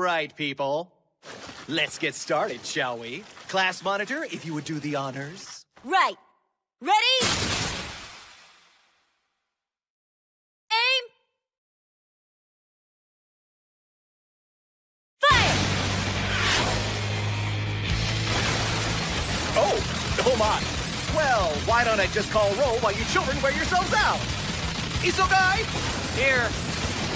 right, people. Let's get started, shall we? Class monitor, if you would do the honors. Right. Ready? Aim! Fire! Oh my. Well, why don't I just call roll while you children wear yourselves out? Isogai? Here.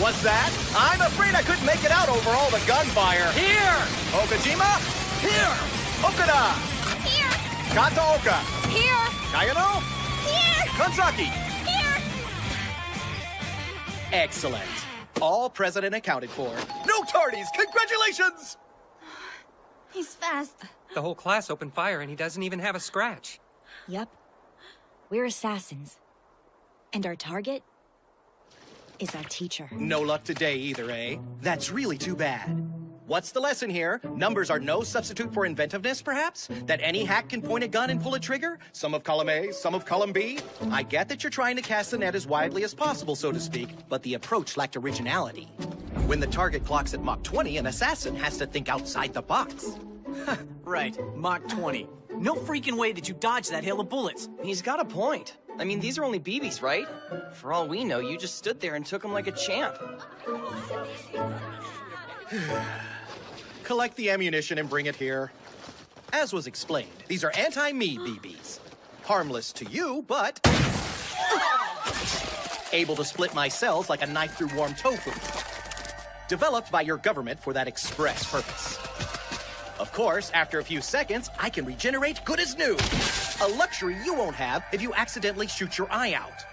What's that? I'm afraid I couldn't make it out over all the gunfire. Here! Okajima? Here! Okada! Here! Kataoka! Here! Kayano? Here! Kansaki! Here! Excellent. All present and accounted for. No tardies! Congratulations! He's fast. The whole class opened fire and he doesn't even have a scratch. Yep. We're assassins. And our target is our teacher. No luck today either, eh? That's really too bad. What's the lesson here? Numbers are no substitute for inventiveness, perhaps? That any hack can point a gun and pull a trigger? Some of column A, some of column B? I get that you're trying to cast the net as widely as possible, so to speak, but the approach lacked originality. When the target clocks at Mach 20, an assassin has to think outside the box. Right, Mach 20. No freaking way that you dodged that hail of bullets. He's got a point. I mean, these are only BBs, right? For all we know, you just stood there and took them like a champ. Collect the ammunition and bring it here. As was explained, these are anti-me BBs. Harmless to you, but able to split my cells like a knife through warm tofu. Developed by your government for that express purpose. Of course, after a few seconds, I can regenerate good as new. A luxury you won't have if you accidentally shoot your eye out.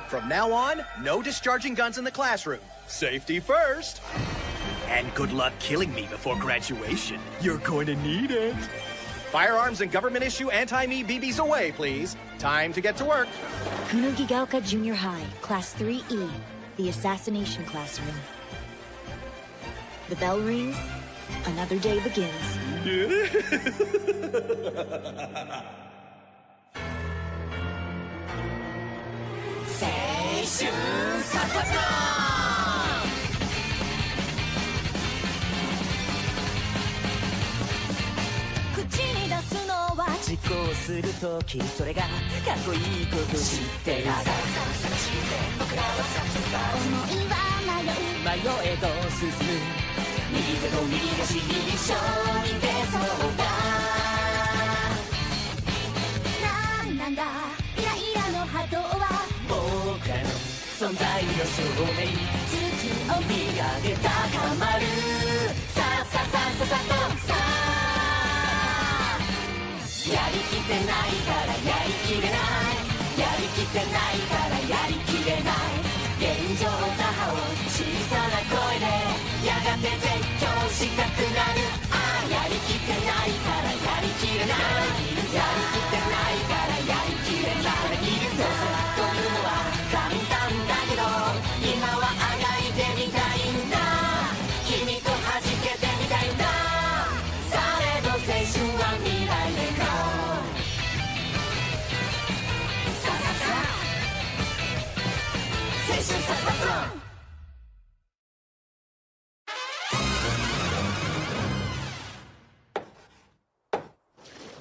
From now on, no discharging guns in the classroom. Safety first. And good luck killing me before graduation. You're going to need it. Firearms and government-issue anti-me BBs away, please. Time to get to work. Kunogigaoka Junior High, Class 3E, the Assassination Classroom. The bell rings, another day begins.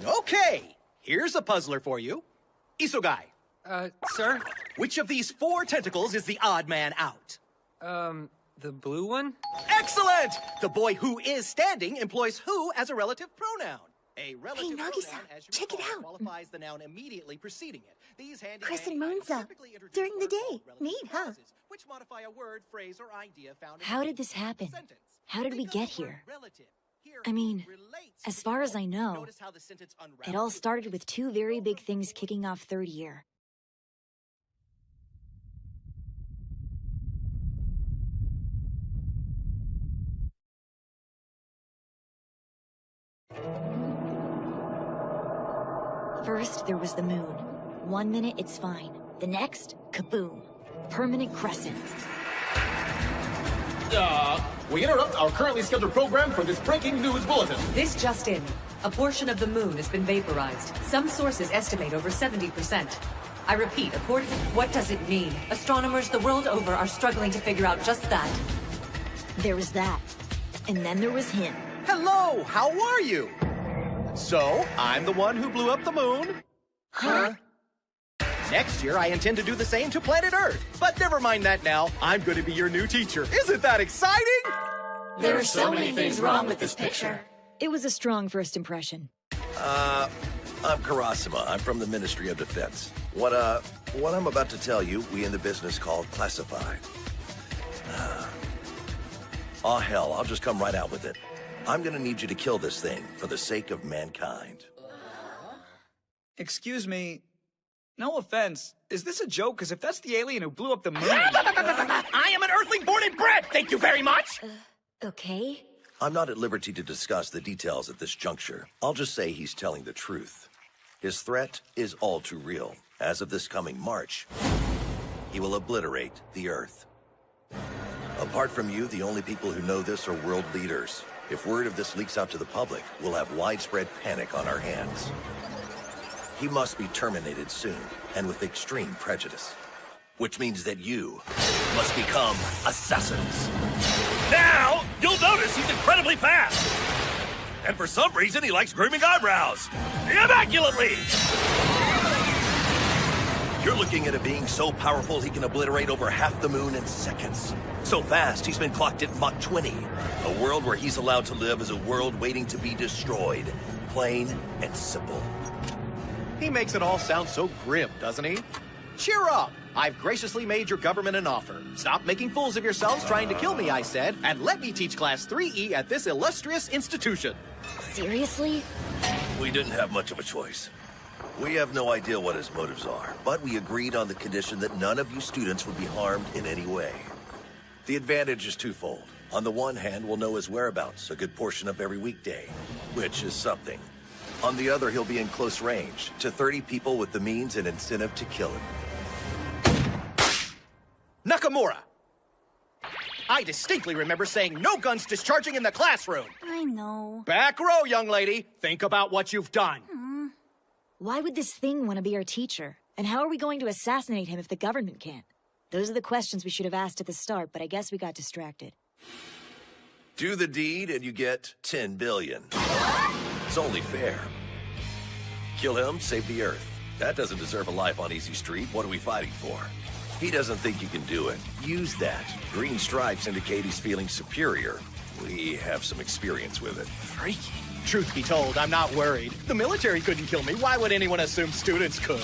Okay, here's a puzzler for you. Isogai, Sir? which of these 4 tentacles is the odd man out? The blue one? Excellent! The boy who is standing employs who as a relative pronoun. A relative Nagi-san, pronoun, as you check it recall, out. qualifies the noun immediately preceding it. These handy Chris and items Monza, typically introduce during the words day. called relative Neat, huh? clauses, which modify a word, phrase, or idea found in How the did this happen? sentence. How did we Think of the get word here? relative. Here, I mean, relates as to far the as I whole. know, Notice how the sentence It all unravels. started with 2 very big things kicking off third year. First, there was the moon. 1 minute, it's fine. The next, kaboom. Permanent crescent. We interrupt our currently scheduled program for this breaking news bulletin. This just in. A portion of the moon has been vaporized. Some sources estimate over 70%. I repeat, according... What does it mean? Astronomers the world over are struggling to figure out just that. There was that. And then there was him. Hello, how are you? So, I'm the one who blew up the moon. Huh? Next year, I intend to do the same to planet Earth. But never mind that now. I'm going to be your new teacher. Isn't that exciting? There are so many things wrong with this picture. It was a strong first impression. I'm Karasima. I'm from the Ministry of Defense. What I'm about to tell you, we in the business call classified. Aw, hell, I'll just come right out with it. I'm gonna need you to kill this thing for the sake of mankind. Excuse me. No offense. Is this a joke? Because if that's the alien who blew up the moon... I am an Earthling born and bred! Thank you very much! Okay. I'm not at liberty to discuss the details at this juncture. I'll just say he's telling the truth. His threat is all too real. As of this coming March, he will obliterate the Earth. Apart from you, the only people who know this are world leaders. If word of this leaks out to the public, we'll have widespread panic on our hands. He must be terminated soon, and with extreme prejudice. Which means that you must become assassins. Now, you'll notice he's incredibly fast. And for some reason, he likes grooming eyebrows. Immaculately! You're looking at a being so powerful he can obliterate over half the moon in seconds. So fast, he's been clocked at Mach 20. A world where he's allowed to live is a world waiting to be destroyed. Plain and simple. He makes it all sound so grim, doesn't he? Cheer up! I've graciously made your government an offer. Stop making fools of yourselves trying to kill me, I said, and let me teach Class 3E at this illustrious institution. Seriously? We didn't have much of a choice. We have no idea what his motives are, but we agreed on the condition that none of you students would be harmed in any way. The advantage is twofold. On the one hand, we'll know his whereabouts a good portion of every weekday, which is something. On the other, he'll be in close range to 30 people with the means and incentive to kill him. Nakamura! I distinctly remember saying no guns discharging in the classroom. I know. Back row, young lady. Think about what you've done. Why would this thing want to be our teacher? And how are we going to assassinate him if the government can't? Those are the questions we should have asked at the start, but I guess we got distracted. Do the deed and you get 10 billion. It's only fair. Kill him, save the Earth. That doesn't deserve a life on Easy Street. What are we fighting for? He doesn't think you can do it. Use that. Green stripes indicate he's feeling superior. We have some experience with it. Freaky. Truth be told, I'm not worried. The military couldn't kill me. Why would anyone assume students could?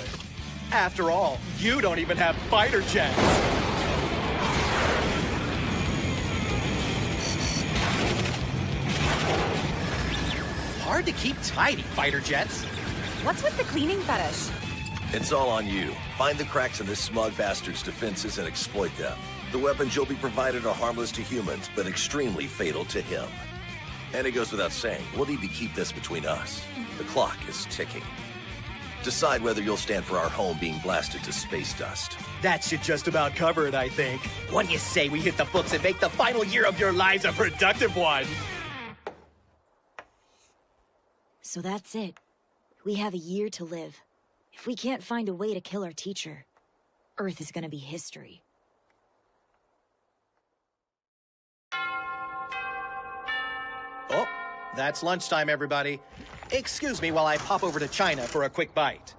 After all, you don't even have fighter jets. Hard to keep tidy, fighter jets. What's with the cleaning fetish? It's all on you. Find the cracks in this smug bastard's defenses and exploit them. The weapons you'll be provided are harmless to humans, but extremely fatal to him. And it goes without saying, we'll need to keep this between us. The clock is ticking. Decide whether you'll stand for our home being blasted to space dust. That should just about cover it, I think. What do you say we hit the books and make the final year of your lives a productive one? So that's it. We have a year to live. If we can't find a way to kill our teacher, Earth is gonna be history. Oh, that's lunchtime, everybody. Excuse me while I pop over to China for a quick bite.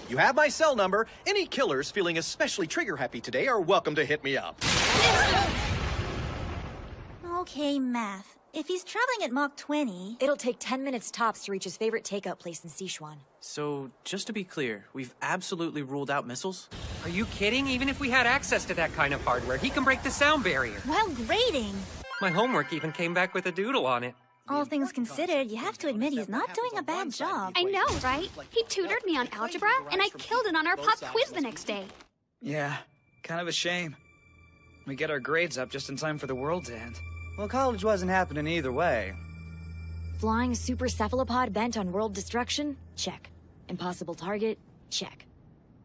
You have my cell number. Any killers feeling especially trigger-happy today are welcome to hit me up. Okay, math. If he's traveling at Mach 20... It'll take 10 minutes tops to reach his favorite takeout place in Sichuan. So, just to be clear, we've absolutely ruled out missiles? Are you kidding? Even if we had access to that kind of hardware, he can break the sound barrier. While grading. My homework even came back with a doodle on it. All things considered, you have to admit he's not doing a bad job. I know, right? He tutored me on algebra, and I killed it on our pop quiz the next day. Yeah, kind of a shame. We get our grades up just in time for the world to end. Well, college wasn't happening either way. Flying a super cephalopod bent on world destruction? Check. Impossible target? Check.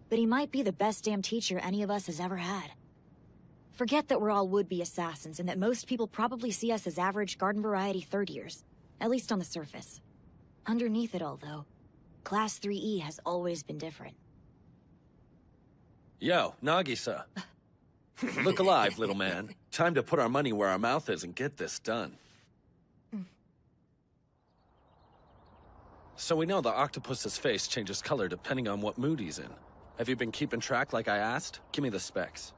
But he might be the best damn teacher any of us has ever had. Forget that we're all would-be assassins and that most people probably see us as average garden variety third-years. At least on the surface. Underneath it all, though, Class 3E has always been different. Yo, Nagisa. Look alive, little man. Time to put our money where our mouth is and get this done. So we know the octopus's face changes color depending on what mood he's in. Have you been keeping track like I asked? Give me the specs.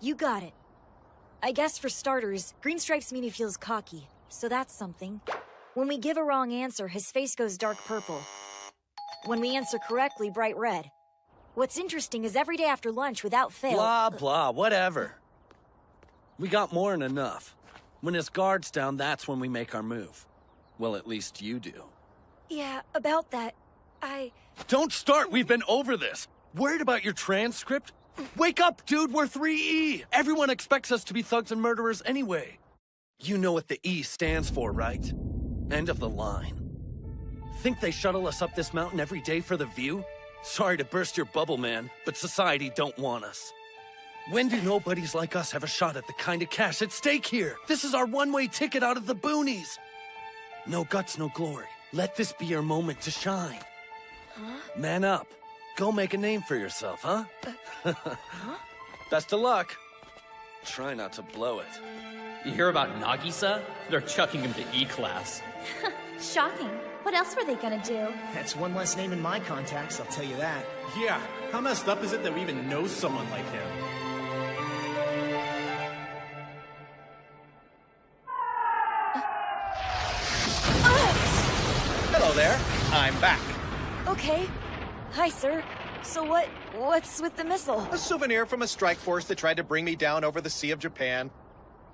You got it. I guess for starters, green stripes mean he feels cocky, so that's something. When we give a wrong answer, his face goes dark purple. When we answer correctly, bright red. What's interesting is every day after lunch, without fail... Blah, blah, whatever. We got more than enough. When his guard's down, that's when we make our move. Well, at least you do. Yeah, about that, Don't start! We've been over this! Worried about your transcript? Wake up, dude! We're 3E! Everyone expects us to be thugs and murderers anyway. You know what the E stands for, right? End of the line. Think they shuttle us up this mountain every day for the view? Sorry to burst your bubble, man, but society don't want us. When do nobodies like us have a shot at the kind of cash at stake here? This is our one-way ticket out of the boonies. No guts, no glory. Let this be your moment to shine. Huh? Man up. Go make a name for yourself, huh? Best of luck. Try not to blow it. You hear about Nagisa? They're chucking him to E-class. Shocking. What else were they gonna do? That's one less name in my contacts, I'll tell you that. Yeah, how messed up is it that we even know someone like him? Hello there. I'm back. Okay. Hi, sir. So what's with the missile? A souvenir from a strike force that tried to bring me down over the Sea of Japan.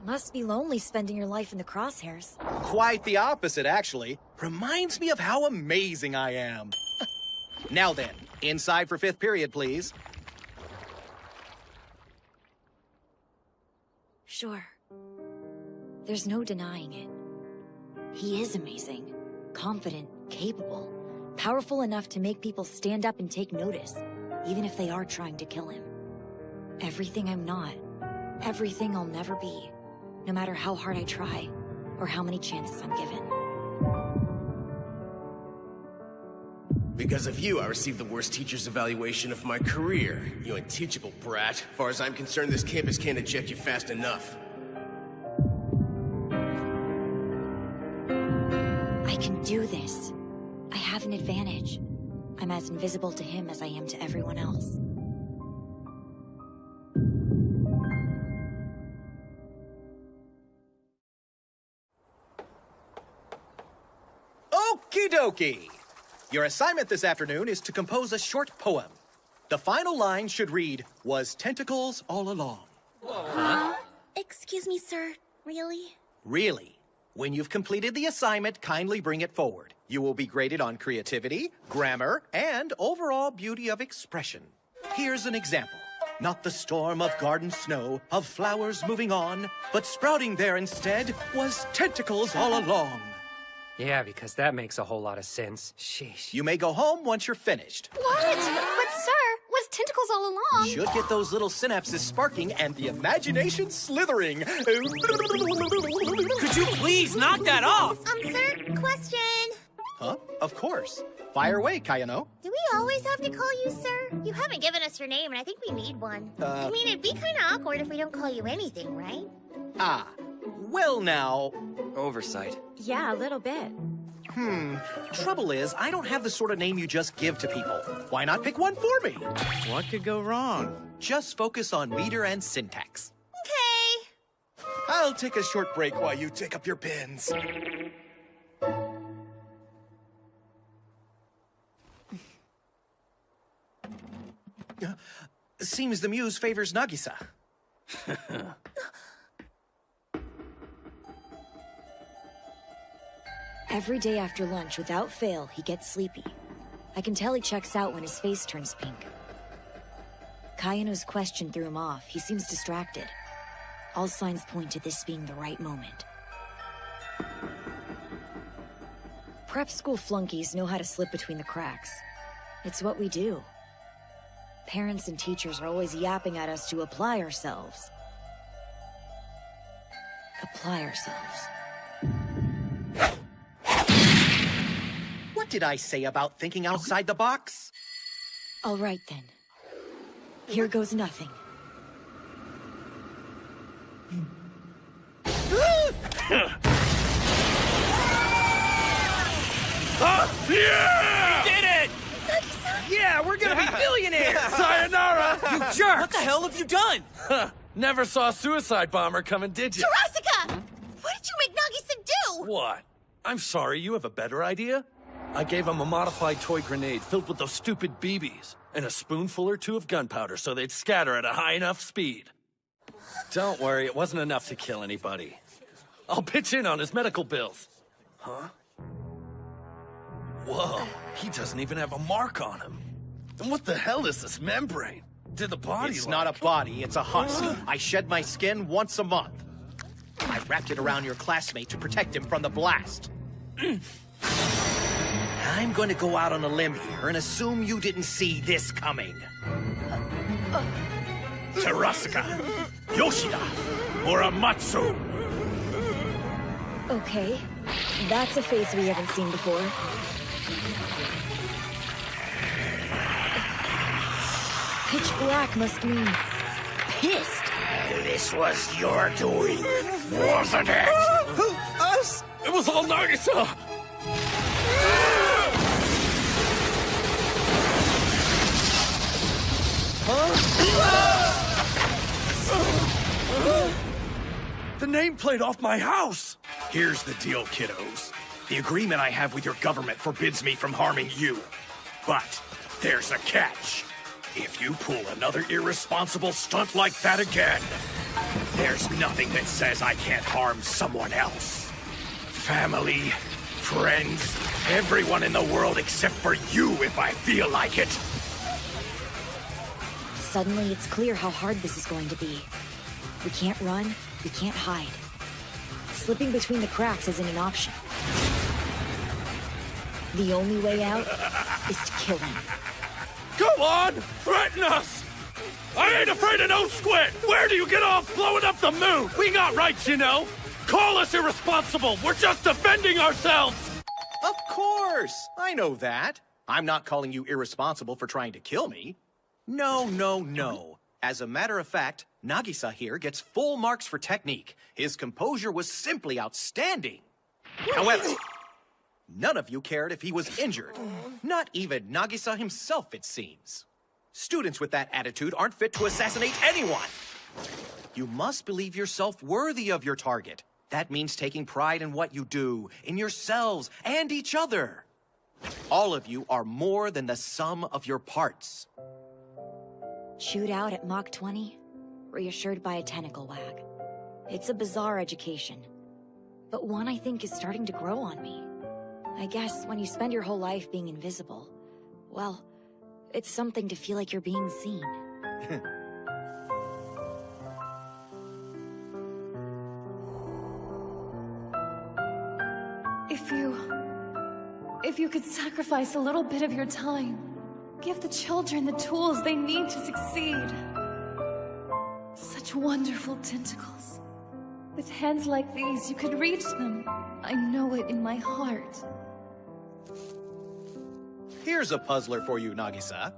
Must be lonely spending your life in the crosshairs. Quite the opposite, actually. Reminds me of how amazing I am. Now then, inside for 5th period, please. Sure. There's no denying it. He is amazing. Confident, capable. Powerful enough to make people stand up and take notice, even if they are trying to kill him. Everything I'm not. Everything I'll never be. No matter how hard I try, or how many chances I'm given. Because of you, I received the worst teacher's evaluation of my career. You unteachable brat. As far as I'm concerned, this campus can't eject you fast enough. I can do this. I have an advantage. I'm as invisible to him as I am to everyone else. Okie dokie! Your assignment this afternoon is to compose a short poem. The final line should read, "Was tentacles all along." Huh? Excuse me, sir. Really? Really? When you've completed the assignment, kindly bring it forward. You will be graded on creativity, grammar, and overall beauty of expression. Here's an example. Not the storm of garden snow, of flowers moving on, but sprouting there instead was tentacles all along. Yeah, because that makes a whole lot of sense. Sheesh. You may go home once you're finished. What? But sir, was tentacles all along? Should get those little synapses sparking and the imagination slithering. Could you please knock that off? Sir, question. Huh? Of course. Fire away, Kayano. Do we always have to call you sir? You haven't given us your name, and I think we need one. I mean, it'd be kind of awkward if we don't call you anything, right? Ah. Well now. Oversight. Yeah, a little bit. Trouble is, I don't have the sort of name you just give to people. Why not pick one for me? What could go wrong? Just focus on meter and syntax. Okay. I'll take a short break while you take up your pens. Seems the muse favors Nagisa. Every day after lunch, without fail, he gets sleepy. I can tell he checks out when his face turns pink. Kayano's question threw him off. He seems distracted. All signs point to this being the right moment. Prep school flunkies know how to slip between the cracks. It's what we do. Parents and teachers are always yapping at us to apply ourselves. Apply ourselves. What did I say about thinking outside the box? All right, then. Here goes nothing. Yeah! Yeah, we're gonna be billionaires! Sayonara! You jerk! What the hell have you done? Never saw a suicide bomber coming, did you? Tarasika! What did you make Nagisa do? What? I'm sorry, you have a better idea? I gave him a modified toy grenade filled with those stupid BBs, and a spoonful or two of gunpowder so they'd scatter at a high enough speed. Don't worry, it wasn't enough to kill anybody. I'll pitch in on his medical bills. Huh? Whoa, he doesn't even have a mark on him. And what the hell is this membrane? Did the body It's not a body, it's a husk. I shed my skin once a month. I wrapped it around your classmate to protect him from the blast. I'm going to go out on a limb here and assume you didn't see this coming. Tarasika, Yoshida, Muramatsu. Okay, that's a face we haven't seen before. Pitch black must mean pissed. This was your doing, wasn't it? Who? Us? It was all Nagisa! The nameplate off my house! Here's the deal, kiddos. The agreement I have with your government forbids me from harming you. But there's a catch. If you pull another irresponsible stunt like that again, there's nothing that says I can't harm someone else. Family, friends, everyone in the world except for you if I feel like it. Suddenly it's clear how hard this is going to be. We can't run, we can't hide. Slipping between the cracks isn't an option. The only way out is to kill him. Go on! Threaten us! I ain't afraid of no squid! Where do you get off blowing up the moon? We got rights, you know! Call us irresponsible! We're just defending ourselves! Of course! I know that. I'm not calling you irresponsible for trying to kill me. No, no, no. As a matter of fact, Nagisa here gets full marks for technique. His composure was simply outstanding. However, none of you cared if he was injured. Not even Nagisa himself, it seems. Students with that attitude aren't fit to assassinate anyone. You must believe yourself worthy of your target. That means taking pride in what you do, in yourselves, and each other. All of you are more than the sum of your parts. Chewed out at Mach 20, reassured by a tentacle wag. It's a bizarre education, but one I think is starting to grow on me. I guess when you spend your whole life being invisible, well, it's something to feel like you're being seen. If you could sacrifice a little bit of your time, give the children the tools they need to succeed. Such wonderful tentacles. With hands like these, you could reach them. I know it in my heart. Here's a puzzler for you, Nagisa.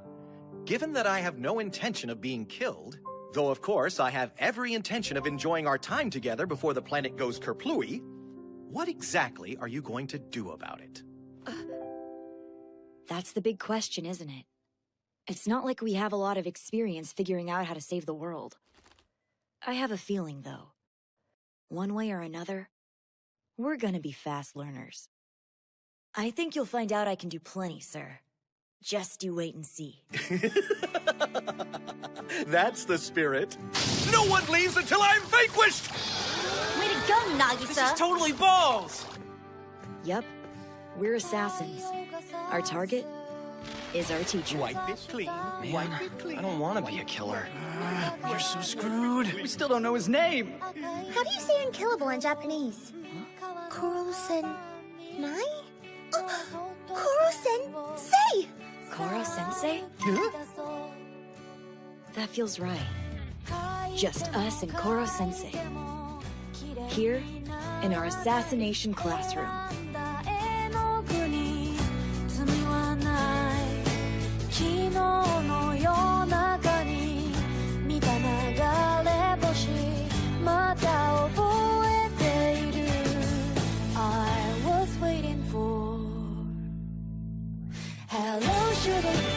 Given that I have no intention of being killed, though of course I have every intention of enjoying our time together before the planet goes kerplooey, what exactly are you going to do about it? That's the big question, isn't it? It's not like we have a lot of experience figuring out how to save the world. I have a feeling, though. One way or another, we're gonna be fast learners. I think you'll find out I can do plenty, sir. Just you wait and see. That's the spirit. No one leaves until I'm vanquished! Way to go, Nagisa! This is totally balls! Yep, we're assassins. Our target is our teacher. Wipe it clean. Man, Wipe it clean. I don't want to be a killer. We're so screwed. We still don't know his name. How do you say unkillable in Japanese? Koro-sen... Nai? Koro-sensei! Koro-sensei? That feels right. Just us and Koro-sensei. Here, in our assassination classroom. Hello, shooting